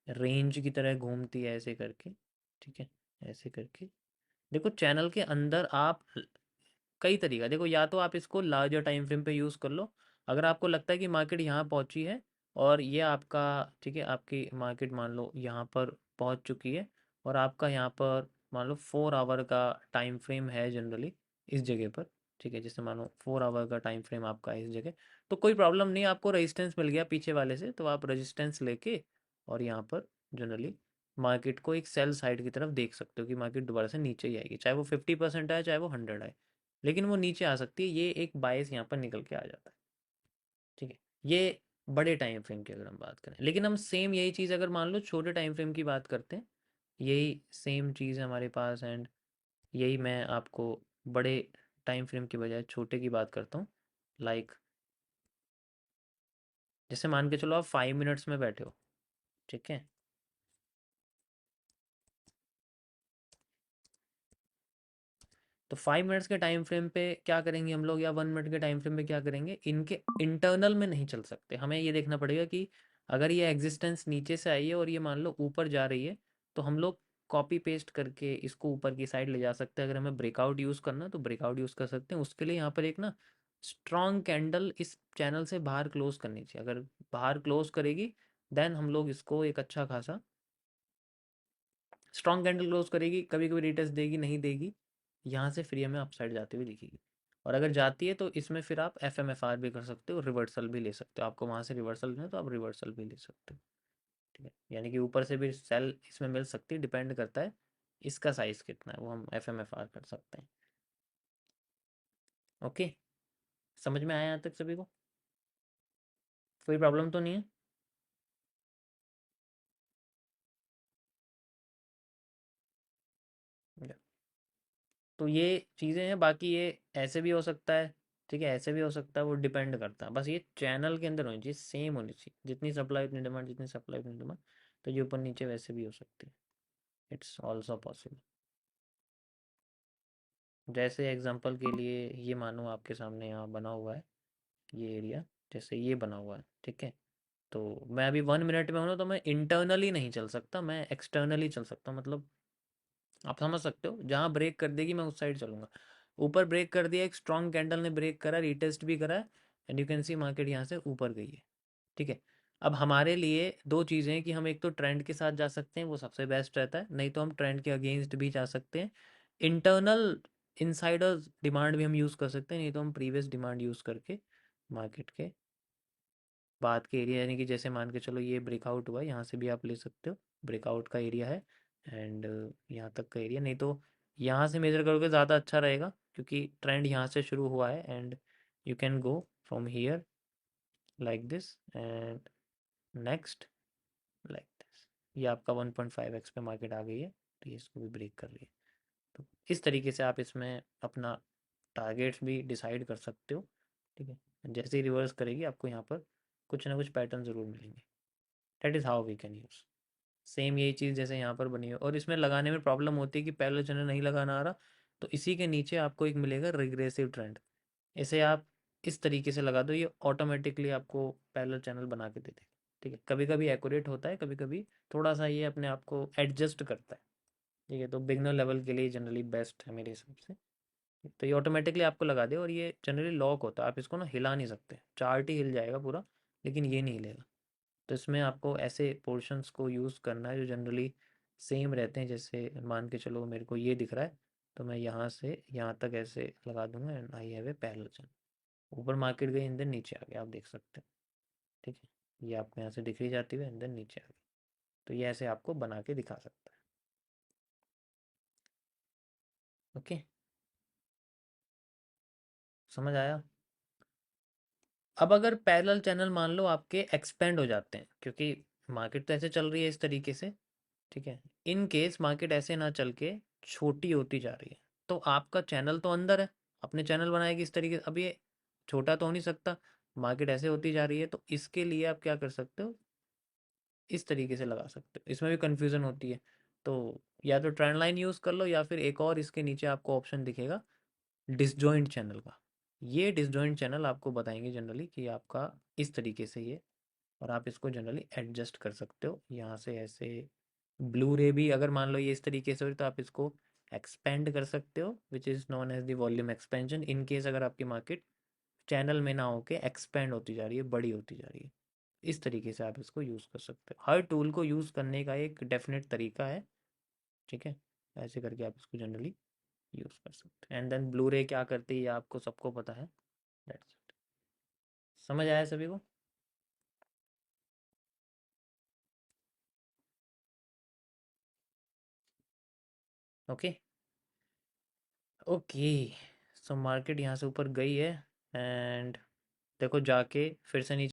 Range की तरह घूमती है ऐसे करके, ठीक है, ऐसे करके। देखो चैनल के अंदर आप कई तरीका देखो, या तो आप इसको लार्जर टाइम फ्रेम पे यूज़ कर लो। अगर आपको लगता है कि मार्केट यहाँ पहुँची है और ये आपका, ठीक है, आपकी मार्केट मान लो यहाँ पर पहुँच चुकी है और आपका यहाँ पर मान लो 4 आवर का टाइम फ्रेम है जनरली इस जगह पर, ठीक है, जैसे मानो 4 आवर का टाइम फ्रेम आपका है इस जगह, तो कोई प्रॉब्लम नहीं, आपको रेजिस्टेंस मिल गया पीछे वाले से, तो आप रेजिस्टेंस लेके और यहाँ पर जनरली मार्केट को एक सेल साइड की तरफ देख सकते हो कि मार्केट दोबारा से नीचे ही आएगी, चाहे वो 50% आए चाहे वो 100 आए, लेकिन वो नीचे आ सकती है। ये एक बायस यहाँ पर निकल के आ जाता है, ठीक है। ये बड़े टाइम फ्रेम की अगर हम बात करें, लेकिन हम सेम यही चीज़ अगर मान लो छोटे टाइम फ्रेम की बात करते हैं, यही सेम चीज़ है हमारे पास, एंड यही मैं आपको बड़े टाइम फ्रेम की बजाय छोटे की बात करता हूँ। लाइक जैसे मान के चलो आप 5 मिनट्स में बैठे हो, ठीक है, तो 5 मिनट्स के टाइम फ्रेम पे क्या करेंगे हम लोग, या 1 मिनट के टाइम फ्रेम पे क्या करेंगे, इनके इंटरनल में नहीं चल सकते, हमें ये देखना पड़ेगा कि अगर ये एग्जिस्टेंस नीचे से आई है और ये मान लो ऊपर जा रही है, तो हम लोग कॉपी पेस्ट करके इसको ऊपर की साइड ले जा सकते हैं। अगर हमें ब्रेकआउट यूज़ करना तो ब्रेकआउट यूज़ कर सकते हैं, उसके लिए यहाँ पर एक ना स्ट्रॉन्ग कैंडल इस चैनल से बाहर क्लोज करनी चाहिए। अगर बाहर क्लोज करेगी देन हम लोग इसको एक अच्छा खासा स्ट्रॉन्ग कैंडल क्लोज करेगी, कभी कभी रिटेस्ट देगी नहीं देगी, यहाँ से फ्री में अपसाइड जाती हुई दिखेगी। और अगर जाती है तो इसमें फिर आप एफ एम एफ आर भी कर सकते हो, रिवर्सल भी ले सकते हो, आपको वहाँ से रिवर्सल लेना है तो आप रिवर्सल भी ले सकते हो, ठीक है, यानी कि ऊपर से भी सेल इसमें मिल सकती है, डिपेंड करता है इसका साइज़ कितना है, वो हम एफ एम एफ आर कर सकते हैं। ओके, समझ में आया यहाँ तक सभी को? कोई प्रॉब्लम तो नहीं है? तो ये चीज़ें हैं, बाकी ये ऐसे भी हो सकता है, ठीक है, ऐसे भी हो सकता है, वो डिपेंड करता है, बस ये चैनल के अंदर होनी चाहिए, सेम होनी चाहिए, जितनी सप्लाई उतनी डिमांड, जितनी सप्लाई उतनी डिमांड। तो ये ऊपर नीचे वैसे भी हो सकती है, इट्स ऑल्सो पॉसिबल। जैसे एग्जांपल के लिए ये मानो आपके सामने यहाँ बना हुआ है ये एरिया, जैसे ये बना हुआ है, ठीक है, तो मैं अभी 1 मिनट में हूँ ना, तो मैं इंटरनली नहीं चल सकता, मैं एक्सटर्नली चल सकता हूँ, मतलब आप समझ सकते हो, जहाँ ब्रेक कर देगी मैं उस साइड चलूंगा। ऊपर ब्रेक कर दिया, एक स्ट्रॉन्ग कैंडल ने ब्रेक करा, रीटेस्ट भी करा, and you can see market यहाँ से ऊपर गई है, ठीक है। अब हमारे लिए दो चीज़ें हैं कि हम एक तो ट्रेंड के साथ जा सकते हैं, वो सबसे बेस्ट रहता है, नहीं तो हम ट्रेंड के अगेंस्ट भी जा सकते हैं। इंटरनल इनसाइडर डिमांड भी हम यूज़ कर सकते हैं, नहीं तो हम प्रीवियस डिमांड यूज़ करके मार्केट के बाद के एरिया, यानी कि जैसे मान के चलो ये ब्रेकआउट हुआ है, यहाँ से भी आप ले सकते हो, ब्रेकआउट का एरिया है, एंड यहाँ तक का एरिया, नहीं तो यहाँ से मेजर करोगे ज़्यादा अच्छा रहेगा, क्योंकि ट्रेंड यहाँ से शुरू हुआ है, and you can go from here like this and next like this. ये आपका 1.5x पे मार्केट आ गई है, तो ये इसको भी ब्रेक कर रही है। तो इस तरीके से आप इसमें अपना टारगेट्स भी डिसाइड कर सकते हो, ठीक है। जैसे ही रिवर्स करेगी आपको यहाँ पर कुछ ना कुछ पैटर्न ज़रूर मिलेंगे। That is how we can use. Same यही चीज़ जैसे यहाँ पर बनी है, और इसमें लगाने में प्रॉब्लम होती है कि पैरेलल चैनल नहीं लगाना आ रहा, तो इसी के नीचे आपको एक मिलेगा रिग्रेसिव ट्रेंड, इसे आप इस तरीके से लगा दो, ये ऑटोमेटिकली आपको पैरेलल चैनल बना के दे देगा, ठीक है। कभी कभी एक्यूरेट होता है, कभी कभी थोड़ा सा ये अपने आप को एडजस्ट करता है, ठीक है, तो बिगनर लेवल के लिए जनरली बेस्ट है मेरे हिसाब से। तो ये ऑटोमेटिकली आपको लगा दे, और ये जनरली लॉक होता है, आप इसको ना हिला नहीं सकते, चार्ट ही हिल जाएगा पूरा, लेकिन ये नहीं हिलेगा। तो इसमें आपको ऐसे पोर्शंस को यूज़ करना है जो जनरली सेम रहते हैं, जैसे मान के चलो मेरे को ये दिख रहा है, तो मैं यहाँ से यहाँ तक ऐसे लगा दूंगा, and I have a parallel channel. ऊपर मार्केट गई, एंड देन नीचे आ गया, आप देख सकते हो, ठीक है, ये आपको यहाँ से दिख ही जाती हुई, एंड देन नीचे आ गई। तो ये ऐसे आपको बना के दिखा सकता है। ओके, समझ आया? अब अगर पैरेलल चैनल मान लो आपके एक्सपेंड हो जाते हैं, क्योंकि मार्केट तो ऐसे चल रही है इस तरीके से, ठीक है, इन केस मार्केट ऐसे ना चल के छोटी होती जा रही है, तो आपका चैनल तो अंदर है, अपने चैनल बनाएगी इस तरीके से, अब ये छोटा तो हो नहीं सकता, मार्केट ऐसे होती जा रही है, तो इसके लिए आप क्या कर सकते हो, इस तरीके से लगा सकते हो, इसमें भी कन्फ्यूज़न होती है, तो या तो ट्रेंड लाइन यूज़ कर लो, या फिर एक और इसके नीचे आपको ऑप्शन दिखेगा डिसजॉइंट चैनल का। ये डिसजॉइंट चैनल आपको बताएंगे जनरली कि आपका इस तरीके से ये और आप इसको जनरली एडजस्ट कर सकते हो यहाँ से ऐसे। ब्लू रे भी अगर मान लो ये इस तरीके से हो तो आप इसको एक्सपेंड कर सकते हो, which is known as the volume expansion, in case अगर आपकी मार्केट चैनल में ना होके एक्सपेंड होती जा रही है, बड़ी होती जा रही है। इस तरीके से आप इसको यूज़ कर सकते हो। हर टूल को यूज़ करने का एक डेफिनेट तरीका है, ठीक है। ऐसे करके आप इसको जनरली यूज़ कर सकते हैं। एंड देन ब्लू रे क्या करती है ये आपको सबको पता है। That's it. समझ आया सभी को? ओके। ओके। सो मार्केट यहाँ से ऊपर गई है, एंड देखो जाके फिर से नीचे